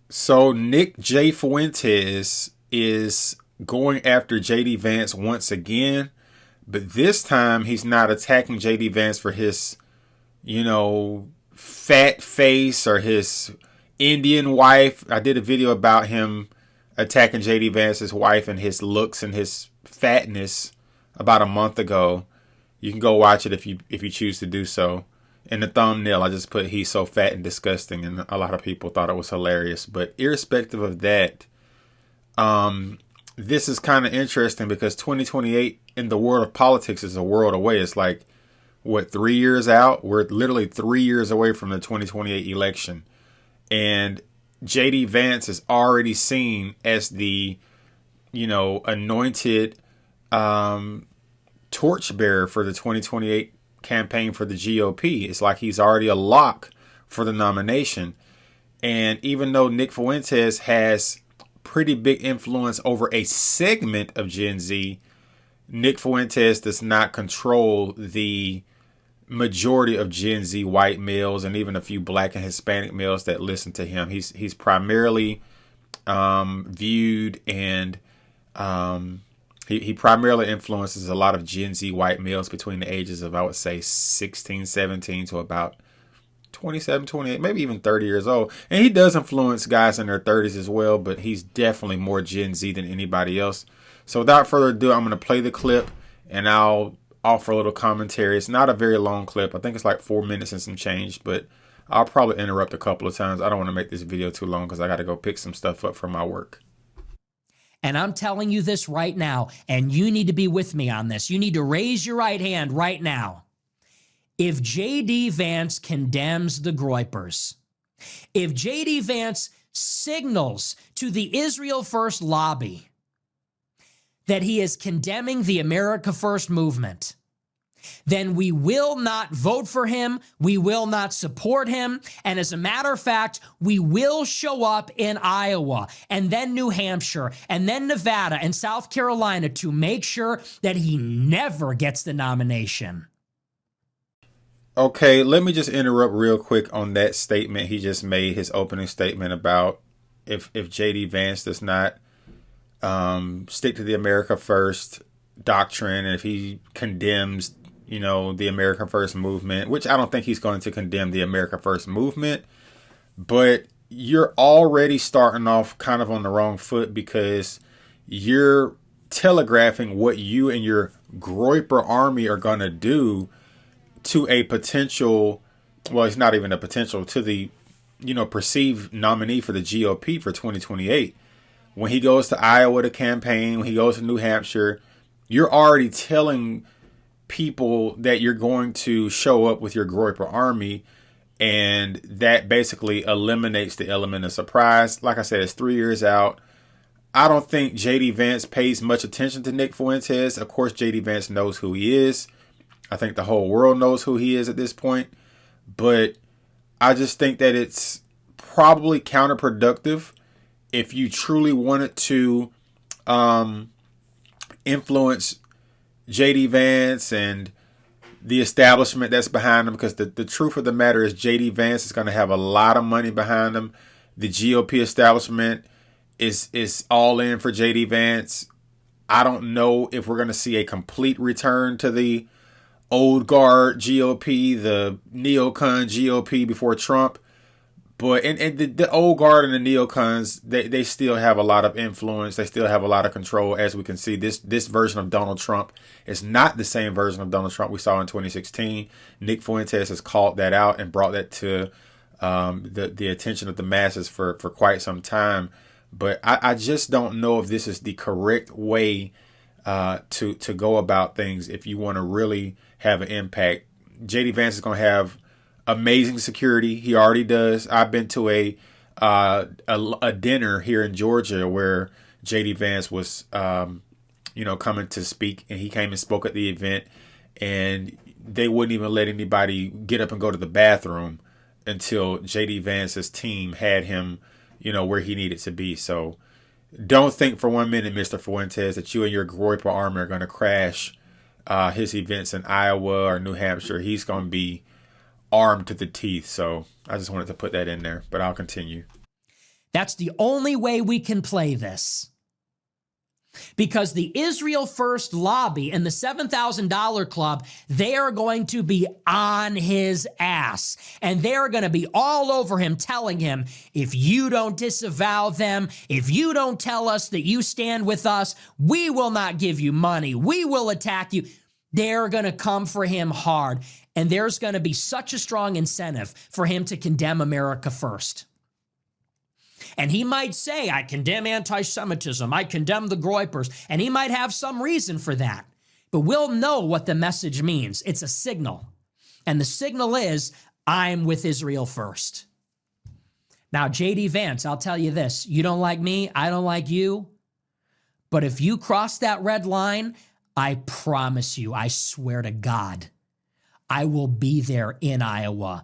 So Nick J. Fuentes is going after JD Vance once again, but this time he's not attacking JD Vance for his, fat face or his Indian wife. I did a video about him attacking JD Vance's wife and his looks and his fatness about a month ago. You can go watch it if you choose to do so. In the thumbnail, I just put "he's so fat and disgusting," and a lot of people thought it was hilarious. But irrespective of that, this is kind of interesting because 2028 in the world of politics is a world away. It's like, what, 3 years out? We're literally 3 years away from the 2028 election. And JD Vance is already seen as the, anointed torchbearer for the 2028 campaign for the GOP. It's like he's already a lock for the nomination. And even though Nick Fuentes has pretty big influence over a segment of Gen Z, Nick Fuentes does not control the majority of Gen Z white males and even a few black and Hispanic males that listen to him. He's primarily viewed and he primarily influences a lot of Gen Z white males between the ages of, I would say, 16, 17 to about 27, 28, maybe even 30 years old. And he does influence guys in their 30s as well, but he's definitely more Gen Z than anybody else. So without further ado, I'm going to play the clip and I'll offer a little commentary. It's not a very long clip. I think it's like 4 minutes and some change, but I'll probably interrupt a couple of times. I don't want to make this video too long because I got to go pick some stuff up from my work. And I'm telling you this right now, and you need to be with me on this. You need to raise your right hand right now. If JD Vance condemns the Groypers, if JD Vance signals to the Israel First lobby that he is condemning the America First movement, then we will not vote for him, we will not support him, and as a matter of fact, we will show up in Iowa, and then New Hampshire, and then Nevada and South Carolina to make sure that he never gets the nomination. Okay, let me just interrupt real quick on that statement he just made, his opening statement about if JD Vance does not stick to the America First doctrine, and if he condemns the America First movement, which I don't think he's going to condemn the America First movement, but you're already starting off kind of on the wrong foot because you're telegraphing what you and your Groyper army are going to do to a potential, well, it's not even a potential, to the, perceived nominee for the GOP for 2028. When he goes to Iowa to campaign, when he goes to New Hampshire, you're already telling people that you're going to show up with your Groyper army, and that basically eliminates the element of surprise. Like I said, it's 3 years out. I don't think JD Vance pays much attention to Nick Fuentes. Of course, JD Vance knows who he is. I think the whole world knows who he is at this point. But I just think that it's probably counterproductive if you truly wanted to influence JD Vance and the establishment that's behind him, because the truth of the matter is JD Vance is going to have a lot of money behind him. The GOP establishment is all in for JD Vance. I don't know if we're going to see a complete return to the old guard GOP, the neocon GOP before Trump. But and the old guard and the neocons, they still have a lot of influence. They still have a lot of control. As we can see, this version of Donald Trump is not the same version of Donald Trump we saw in 2016. Nick Fuentes has called that out and brought that to the attention of the masses for quite some time. But I just don't know if this is the correct way to go about things if you want to really have an impact. JD Vance is going to have amazing security. He already does. I've been to a dinner here in Georgia where JD Vance was, coming to speak, and he came and spoke at the event, and they wouldn't even let anybody get up and go to the bathroom until JD Vance's team had him, where he needed to be. So don't think for 1 minute, Mr. Fuentes, that you and your Groyper army are going to crash his events in Iowa or New Hampshire. He's going to be armed to the teeth. So I just wanted to put that in there, but I'll continue. That's the only way we can play this. Because the Israel First lobby and the $7,000 club, they are going to be on his ass. And they're going to be all over him, telling him, if you don't disavow them, if you don't tell us that you stand with us, we will not give you money. We will attack you. They're going to come for him hard. And there's going to be such a strong incentive for him to condemn America first. And he might say, I condemn anti-Semitism, I condemn the Groypers, and he might have some reason for that. But we'll know what the message means. It's a signal. And the signal is, I'm with Israel first. Now, JD Vance, I'll tell you this. You don't like me, I don't like you. But if you cross that red line, I promise you, I swear to God, I will be there in Iowa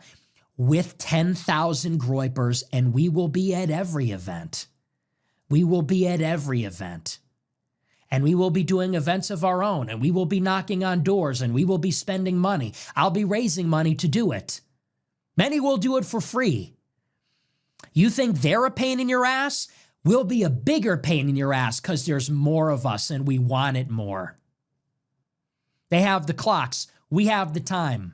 with 10,000 Groypers, and we will be at every event. We will be at every event. And we will be doing events of our own, and we will be knocking on doors, and we will be spending money. I'll be raising money to do it. Many will do it for free. You think they're a pain in your ass? We'll be a bigger pain in your ass because there's more of us, and we want it more. They have the clocks. We have the time.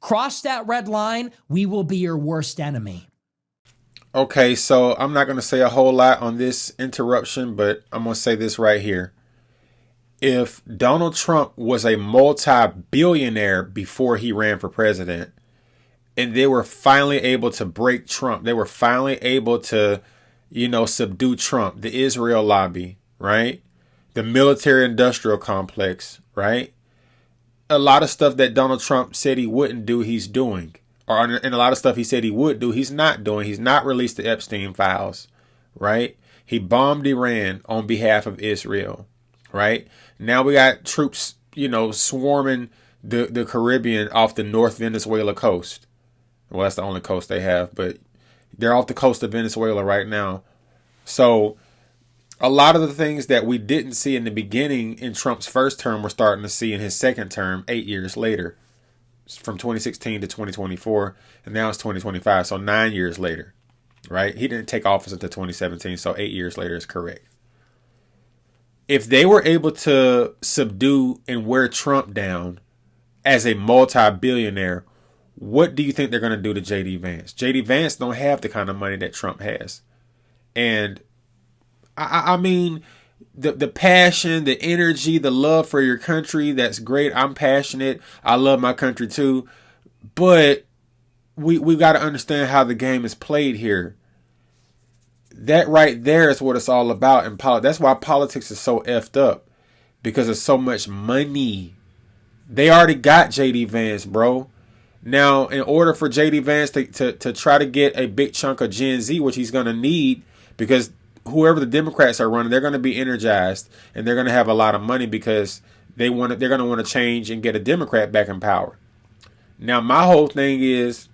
Cross that red line, we will be your worst enemy. Okay, so I'm not going to say a whole lot on this interruption, but I'm going to say this right here. If Donald Trump was a multi-billionaire before he ran for president, and they were finally able to break Trump, they were finally able to, subdue Trump, the Israel lobby, right? The military-industrial complex, right? A lot of stuff that Donald Trump said he wouldn't do, he's doing. And a lot of stuff he said he would do, he's not doing. He's not released the Epstein files, right? He bombed Iran on behalf of Israel, right? Now we got troops, swarming the Caribbean off the North Venezuela coast. Well, that's the only coast they have, but they're off the coast of Venezuela right now. So a lot of the things that we didn't see in the beginning in Trump's first term, we're starting to see in his second term 8 years later, from 2016 to 2024. And now it's 2025. So 9 years later, right? He didn't take office until 2017. So 8 years later is correct. If they were able to subdue and wear Trump down as a multi-billionaire, what do you think they're going to do to JD Vance? JD Vance don't have the kind of money that Trump has. And I mean, the passion, the energy, the love for your country, that's great. I'm passionate. I love my country too. But we got to understand how the game is played here. That right there is what it's all about in politics. That's why politics is so effed up, because there's so much money. They already got JD Vance, bro. Now, in order for JD Vance to try to get a big chunk of Gen Z, which he's going to need, because whoever the Democrats are running, they're going to be energized and they're going to have a lot of money because they're going to want to change and get a Democrat back in power. Now, my whole thing is,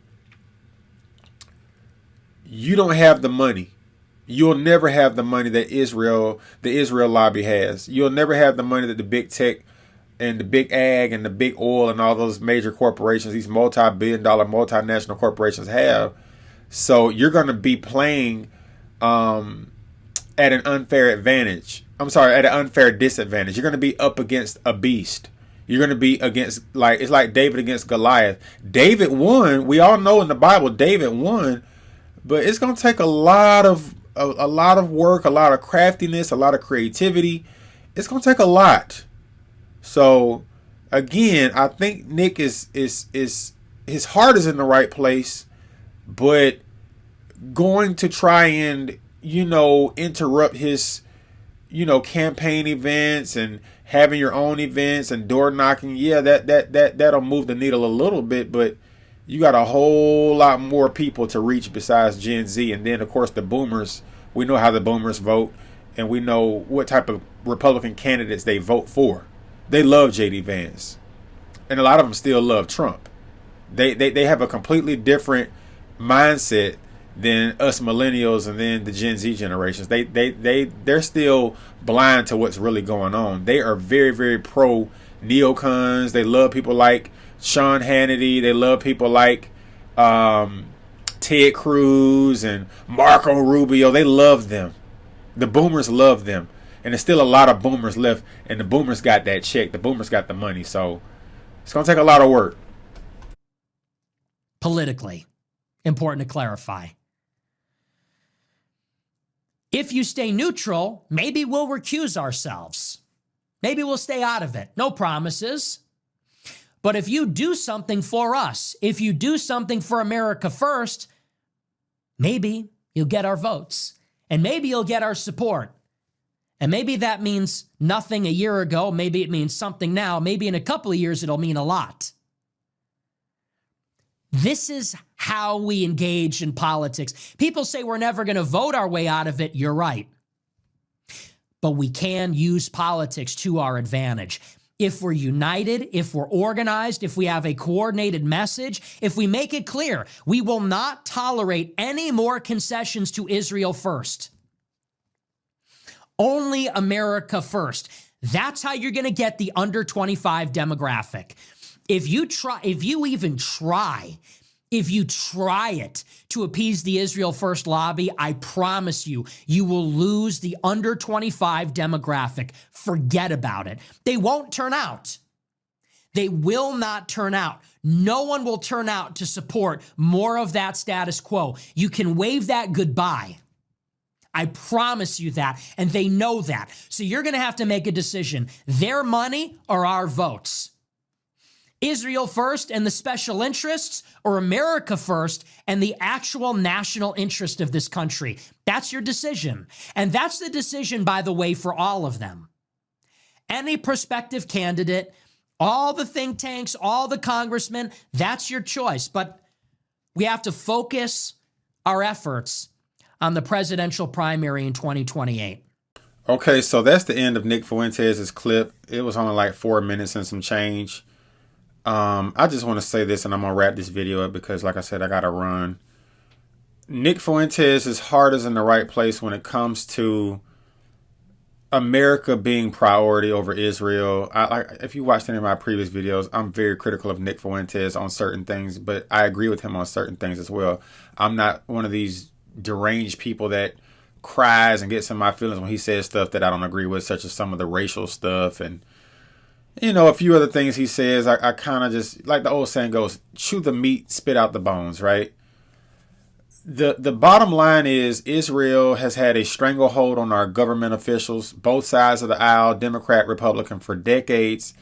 you don't have the money. You'll never have the money that the Israel lobby has. You'll never have the money that the big tech and the big ag and the big oil and all those major corporations, these multi-billion-dollar multinational corporations have. So you're going to be playing at an unfair advantage. I'm sorry, at an unfair disadvantage. You're going to be up against a beast. You're going to be against, it's like David against Goliath. David won. We all know in the Bible, David won. But it's going to take a lot of work, a lot of craftiness, a lot of creativity. It's going to take a lot. So, again, I think Nick is his heart is in the right place, but going to try and interrupt his, campaign events and having your own events and door knocking. Yeah, that'll move the needle a little bit, but you got a whole lot more people to reach besides Gen Z. And then, of course, the boomers. We know how the boomers vote, and we know what type of Republican candidates they vote for. They love JD Vance, and a lot of them still love Trump. They have a completely different mindset than us millennials and then the Gen Z generations. They're still blind to what's really going on. They are very, very pro neocons. They love people like Sean Hannity. They love people like Ted Cruz and Marco Rubio, they love them. The boomers love them. And there's still a lot of boomers left. And the boomers got that check. The boomers got the money. So it's going to take a lot of work. Politically, important to clarify. If you stay neutral, maybe we'll recuse ourselves. Maybe we'll stay out of it. No promises. But if you do something for us, if you do something for America first, maybe you'll get our votes. And maybe you'll get our support. And maybe that means nothing a year ago. Maybe it means something now. Maybe in a couple of years, it'll mean a lot. This is how we engage in politics. People say we're never going to vote our way out of it. You're right. But we can use politics to our advantage. If we're united, if we're organized, if we have a coordinated message, if we make it clear, we will not tolerate any more concessions to Israel first. Only America first. That's how you're going to get the under 25 demographic. If you try it to appease the Israel First lobby, I promise you, you will lose the under 25 demographic. Forget about it. They won't turn out. They will not turn out. No one will turn out to support more of that status quo. You can wave that goodbye. I promise you that, and they know that. So you're going to have to make a decision. Their money or our votes? Israel first and the special interests, or America first and the actual national interest of this country? That's your decision. And that's the decision, by the way, for all of them. Any prospective candidate, all the think tanks, all the congressmen, that's your choice. But we have to focus our efforts on the presidential primary in 2028. Okay, so that's the end of Nick Fuentes' clip. It was only like 4 minutes and some change. I just want to say this, and I'm going to wrap this video up because, like I said, I got to run. Nick Fuentes' heart is in the right place when it comes to America being priority over Israel. If you watched any of my previous videos, I'm very critical of Nick Fuentes on certain things, but I agree with him on certain things as well. I'm not one of these deranged people that cries and gets in my feelings when he says stuff that I don't agree with, such as some of the racial stuff and, you know, a few other things he says. I kind of just, like the old saying goes, chew the meat, spit out the bones, right? The bottom line is Israel has had a stranglehold on our government officials, both sides of the aisle, Democrat, Republican, for decades.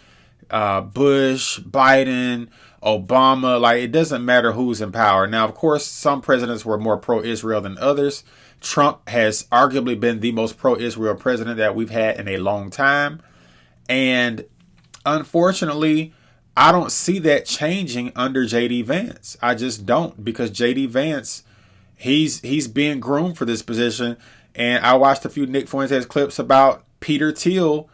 Bush, Biden, Obama, like it doesn't matter who's in power. Now, of course, some presidents were more pro-Israel than others. Trump has arguably been the most pro-Israel president that we've had in a long time. And unfortunately, I don't see that changing under JD Vance. I just don't, because JD Vance, he's being groomed for this position. And I watched a few Nick Fuentes clips about Peter Thiel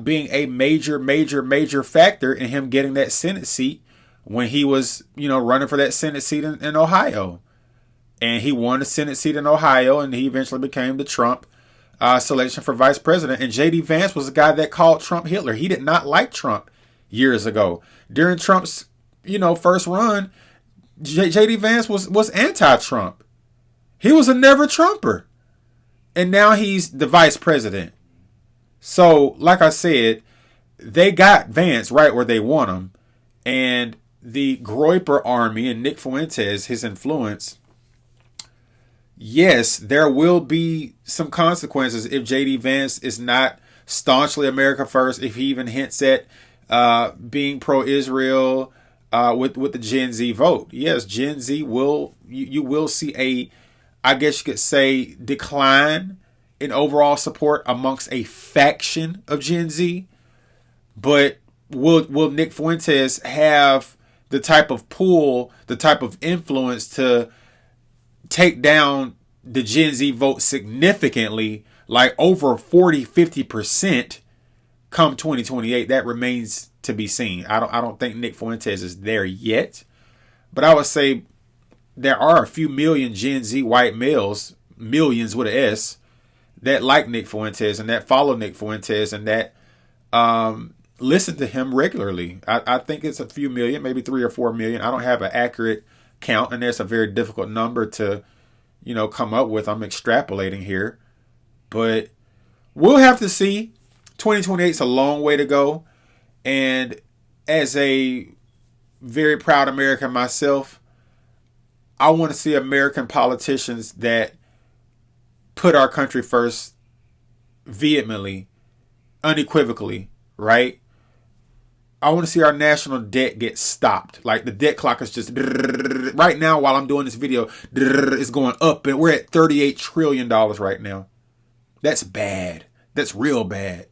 being a major factor in him getting that Senate seat when he was, running for that Senate seat in Ohio. And he won the Senate seat in Ohio, and he eventually became the Trump selection for vice president. And JD Vance was the guy that called Trump Hitler. He did not like Trump years ago. During Trump's, first run, JD Vance was anti-Trump. He was a never Trumper. And now he's the vice president. So, like I said, they got Vance right where they want him. And the Groyper army and Nick Fuentes, his influence, yes, there will be some consequences if JD Vance is not staunchly America first, if he even hints at being pro-Israel with the Gen Z vote. Yes, Gen Z you will see a, I guess you could say, decline in overall support amongst a faction of Gen Z. But will Nick Fuentes have the type of pull, the type of influence to take down the Gen Z vote significantly, like over 40-50% come 2028? That remains to be seen. I don't think Nick Fuentes is there yet, but I would say there are a few million Gen Z white males, millions with an S, that like Nick Fuentes and that follow Nick Fuentes and that listen to him regularly. I think it's a few million, maybe 3 or 4 million. I don't have an accurate count, and that's a very difficult number to, come up with. I'm extrapolating here, but we'll have to see. 2028 is a long way to go, and as a very proud American myself, I want to see American politicians that put our country first vehemently, unequivocally, right? I want to see our national debt get stopped. Like the debt clock is just right now while I'm doing this video, it's going up, and we're at $38 trillion right now. That's bad. That's real bad.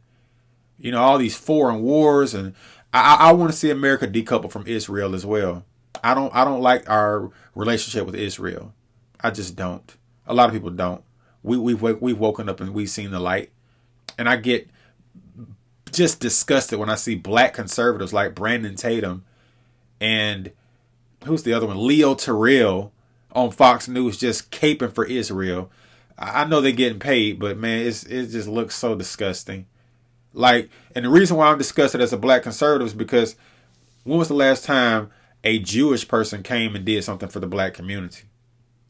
All these foreign wars, and I want to see America decouple from Israel as well. I don't like our relationship with Israel. I just don't. A lot of people don't. We've woken up and we've seen the light, and I get just disgusted when I see black conservatives like Brandon Tatum and who's the other one, Leo Terrell on Fox News just caping for Israel. I know they're getting paid, but man, it just looks so disgusting. Like, and the reason why I'm disgusted as a black conservative is because when was the last time a Jewish person came and did something for the black community?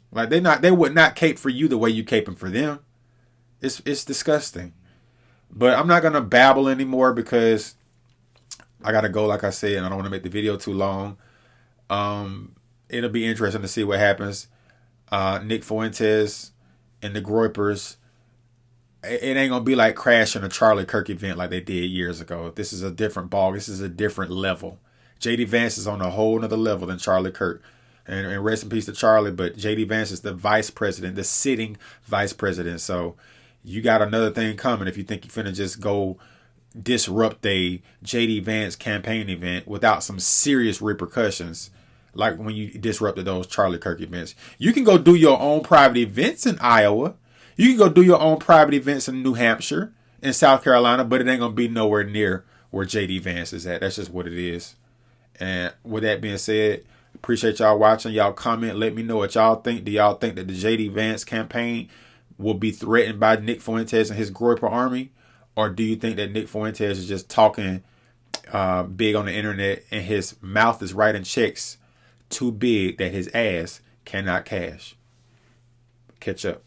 Like they would not cape for you the way you caping for them. It's disgusting. But I'm not gonna babble anymore because I gotta go, like I said, and I don't want to make the video too long. It'll be interesting to see what happens. Nick Fuentes and the Groypers. It ain't gonna be like crashing a Charlie Kirk event like they did years ago. This is a different ball. This is a different level. JD Vance is on a whole nother level than Charlie Kirk. And rest in peace to Charlie, but JD Vance is the vice president, the sitting vice president. So you got another thing coming if you think you're finna just go disrupt a JD Vance campaign event without some serious repercussions, like when you disrupted those Charlie Kirk events. You can go do your own private events in Iowa. You can go do your own private events in New Hampshire, in South Carolina, but it ain't gonna be nowhere near where JD Vance is at. That's just what it is. And with that being said, appreciate y'all watching. Y'all comment. Let me know what y'all think. Do y'all think that the JD Vance campaign will be threatened by Nick Fuentes and his Groyper army? Or do you think that Nick Fuentes is just talking big on the internet and his mouth is writing checks too big that his ass cannot cash? Catch up.